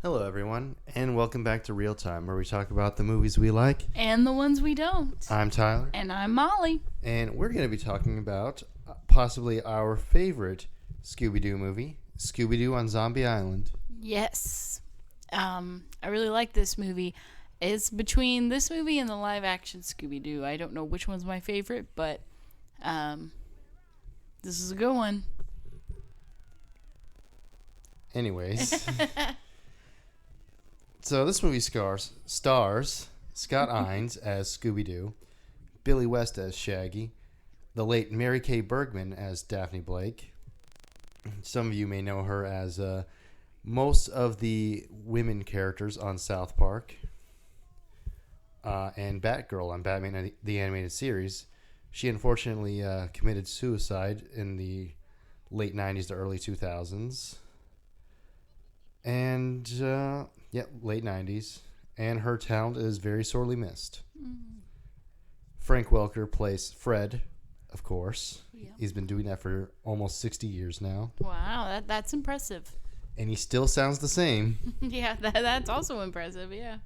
Hello, everyone, and welcome back to Real Time, where we talk about the movies we like. And the ones we don't. I'm Tyler. And I'm Molly. And we're going to be talking about possibly our favorite Scooby Doo movie, Scooby Doo on Zombie Island. Yes. I really like this movie. It's between this movie and the live action Scooby Doo. I don't know which one's my favorite, but this is a good one. Anyways. So this movie stars Scott Innes as Scooby-Doo, Billy West as Shaggy, the late Mary Kay Bergman as Daphne Blake. Some of you may know her as most of the women characters on South Park, and Batgirl on Batman the Animated Series. She unfortunately committed suicide in the late 90s to early 2000s. And... late 90s, and her talent is very sorely missed. Frank Welker plays Fred, of course. Yep. He's been doing that for almost 60 years now. Wow, that's impressive. And he still sounds the same. Yeah, that's also impressive, yeah.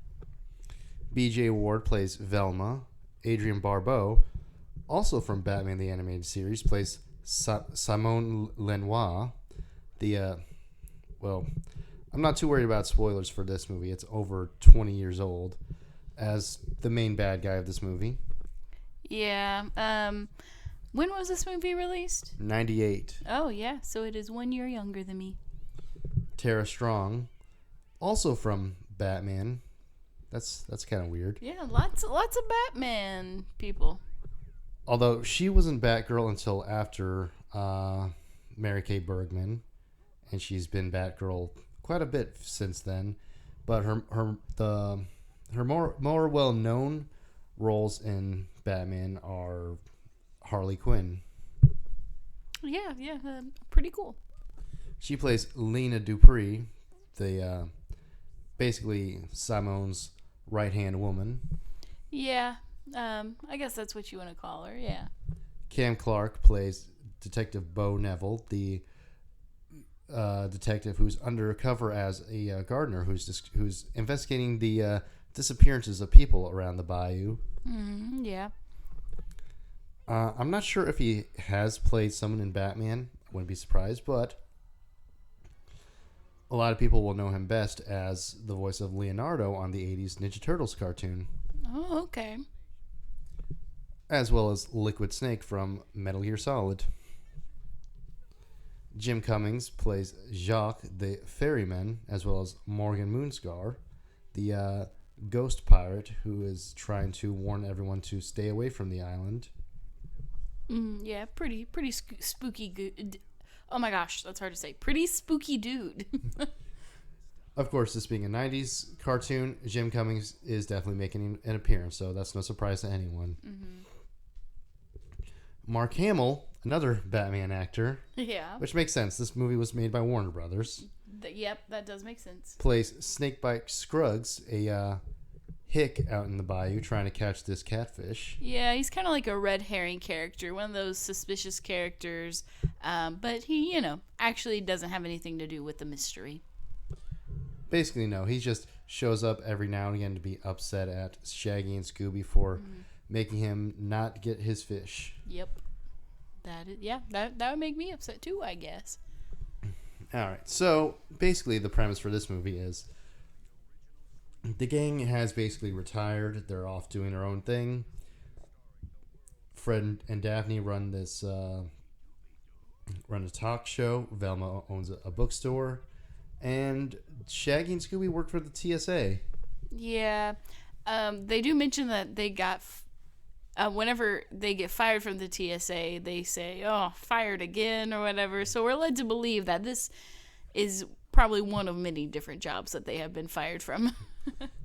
B.J. Ward plays Velma. Adrienne Barbeau, also from Batman the Animated Series, plays Simone Lenoir. I'm not too worried about spoilers for this movie. It's over 20 years old as the main bad guy of this movie. Yeah. When was this movie released? 98. Oh, yeah. So it is 1 year younger than me. Tara Strong, also from Batman. That's kind of weird. Yeah, lots of Batman people. Although she wasn't Batgirl until after Mary Kay Bergman, and she's been Batgirl quite a bit since then, but her more well known roles in Batman are Harley Quinn. Yeah, pretty cool. She plays Lena Dupree, the basically Simone's right hand woman. Yeah, I guess that's what you want to call her. Yeah. Cam Clark plays Detective Bo Neville, the detective who's undercover as a gardener who's investigating the disappearances of people around the bayou. Yeah. I'm not sure if he has played someone in Batman. I wouldn't be surprised, but a lot of people will know him best as the voice of Leonardo on the 80s Ninja Turtles cartoon. Oh, okay. As well as Liquid Snake from Metal Gear Solid. Jim Cummings plays Jacques the Ferryman, as well as Morgan Moonscar, the ghost pirate who is trying to warn everyone to stay away from the island. Yeah, pretty spooky. Oh my gosh, that's hard to say. Pretty spooky dude. Of course, this being a 90s cartoon, Jim Cummings is definitely making an appearance, so that's no surprise to anyone. Mark Hamill, another Batman actor. Yeah. Which makes sense. This movie was made by Warner Brothers. Yep, that does make sense. Plays Snakebite Scruggs, a hick out in the bayou trying to catch this catfish. Yeah, he's kind of like a red herring character, one of those suspicious characters, but he, actually doesn't have anything to do with the mystery. Basically, no. He just shows up every now and again to be upset at Shaggy and Scooby for making him not get his fish. Yep. That would make me upset too, I guess. All right. So, basically, the premise for this movie is the gang has basically retired. They're off doing their own thing. Fred and Daphne run a talk show. Velma owns a bookstore. And Shaggy and Scooby work for the TSA. Yeah. They do mention that they got... whenever they get fired from the TSA, they say, "Oh, fired again," or whatever. So we're led to believe that this is probably one of many different jobs that they have been fired from.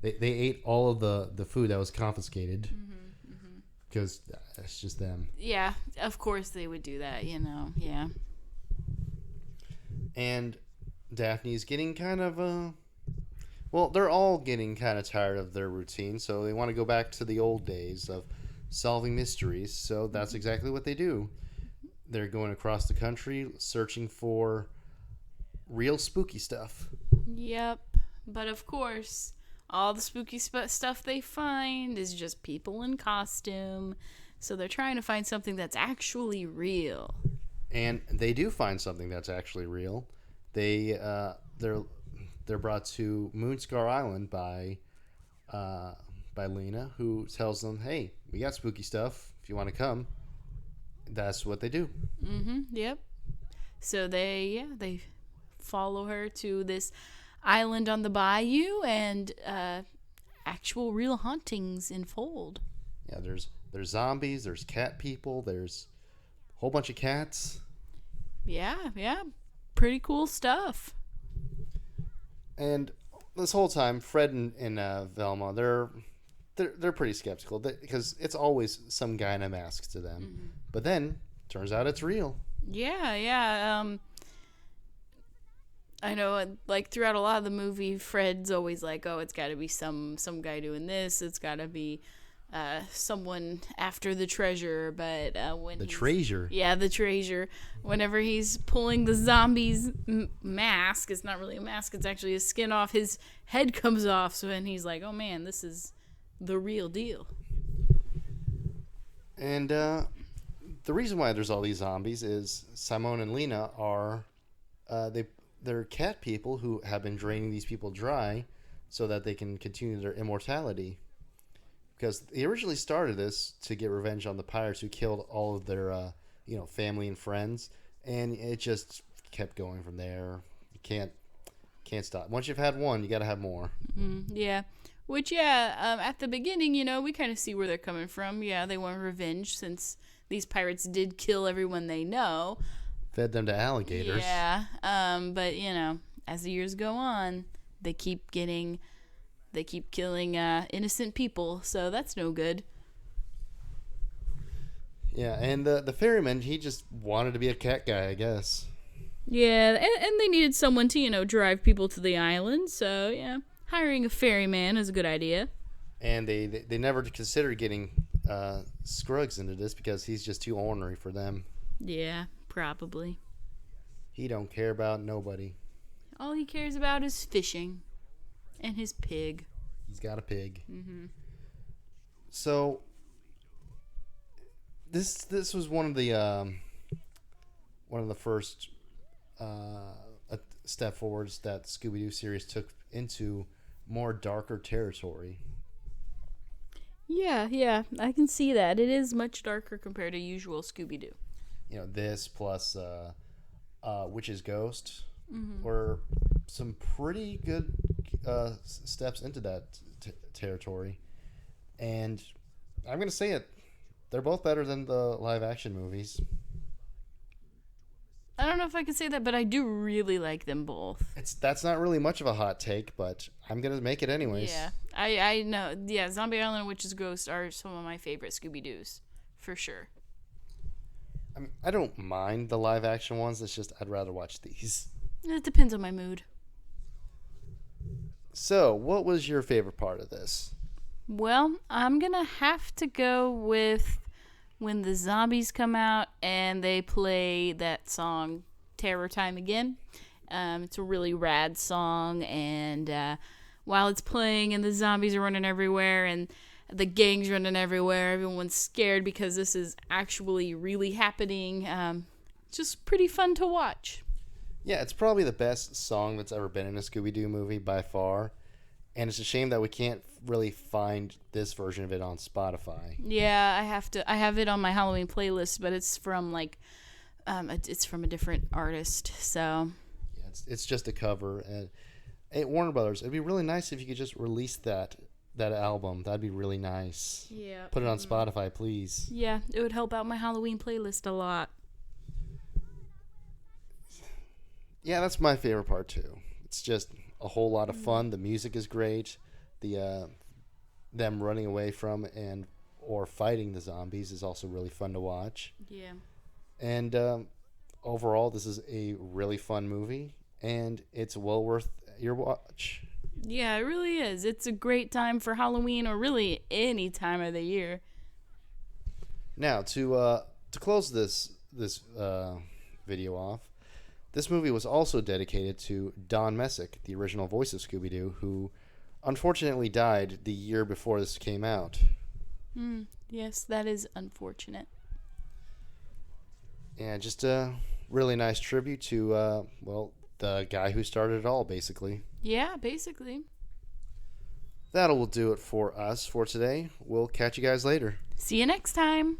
They ate all of the food that was confiscated because that's just them. Yeah, of course they would do that, yeah. And Daphne's getting kind of... they're all getting kind of tired of their routine, so they want to go back to the old days of solving mysteries, so that's exactly what they do. They're going across the country searching for real spooky stuff. Yep. But of course, all the spooky stuff they find is just people in costume. So they're trying to find something that's actually real. And they do find something that's actually real. They're brought to Moonscar Island by Lena, who tells them, "Hey, we got spooky stuff. If you want to come." That's what they do. Yep. So they follow her to this island on the bayou, and actual real hauntings unfold. Yeah, there's zombies, there's cat people, there's a whole bunch of cats. Yeah. Pretty cool stuff. And this whole time, Fred and Velma, they're pretty skeptical because it's always some guy in a mask to them. But then turns out it's real. Yeah. I know, like, throughout a lot of the movie, Fred's always like, "Oh, it's got to be some guy doing this. It's got to be someone after the treasure." But when the treasure, the treasure. Whenever he's pulling the zombie's mask, it's not really a mask. It's actually his skin off. His head comes off. So then he's like, "Oh man, this is the real deal." And the reason why there's all these zombies is Simone and Lena are they're cat people who have been draining these people dry so that they can continue their immortality. Because they originally started this to get revenge on the pirates who killed all of their family and friends, and it just kept going from there. You can't stop. Once you've had one, you got to have more. Yeah. Which, at the beginning, we kind of see where they're coming from. Yeah, they want revenge since these pirates did kill everyone they know. Fed them to alligators. Yeah, but, as the years go on, they keep killing innocent people, so that's no good. Yeah, and the ferryman, he just wanted to be a cat guy, I guess. Yeah, and they needed someone to, drive people to the island, so, yeah. Hiring a ferryman is a good idea. And they never considered getting Scruggs into this because he's just too ornery for them. Yeah, probably. He don't care about nobody. All he cares about is fishing and his pig. He's got a pig. So this was one of the first step forwards that the Scooby Doo series took into more darker territory. Yeah, I can see that. It is much darker compared to usual Scooby Doo. This plus Witch's Ghost were some pretty good steps into that territory. And I'm going to say it, they're both better than the live action movies. I don't know if I can say that, but I do really like them both. That's not really much of a hot take, but I'm going to make it anyways. Yeah, I know. Yeah, Zombie Island and Witch's Ghost are some of my favorite Scooby Doos, for sure. I mean, I don't mind the live action ones. It's just I'd rather watch these. It depends on my mood. So, what was your favorite part of this? Well, I'm going to have to go with when the zombies come out and they play that song, Terror Time Again. It's a really rad song, and while it's playing and the zombies are running everywhere and the gang's running everywhere, everyone's scared because this is actually really happening. Just pretty fun to watch. Yeah, it's probably the best song that's ever been in a Scooby-Doo movie by far. And it's a shame that we can't really find this version of it on Spotify. Yeah, I have it on my Halloween playlist, but it's from it's from a different artist. So yeah, it's just a cover. And hey, Warner Brothers, it'd be really nice if you could just release that album. That'd be really nice. Yeah. Put it on Spotify, please. Yeah, it would help out my Halloween playlist a lot. Yeah, that's my favorite part too. It's just a whole lot of fun. The music is great. The them running away from or fighting the zombies is also really fun to watch. Yeah. And overall, this is a really fun movie, and it's well worth your watch. Yeah, it really is. It's a great time for Halloween, or really any time of the year. Now, to close this video off, This movie was also dedicated to Don Messick, the original voice of Scooby Doo, who unfortunately died the year before this came out. Yes, that is unfortunate. And just a really nice tribute to, the guy who started it all, basically. Yeah, basically. That'll do it for us for today. We'll catch you guys later. See you next time.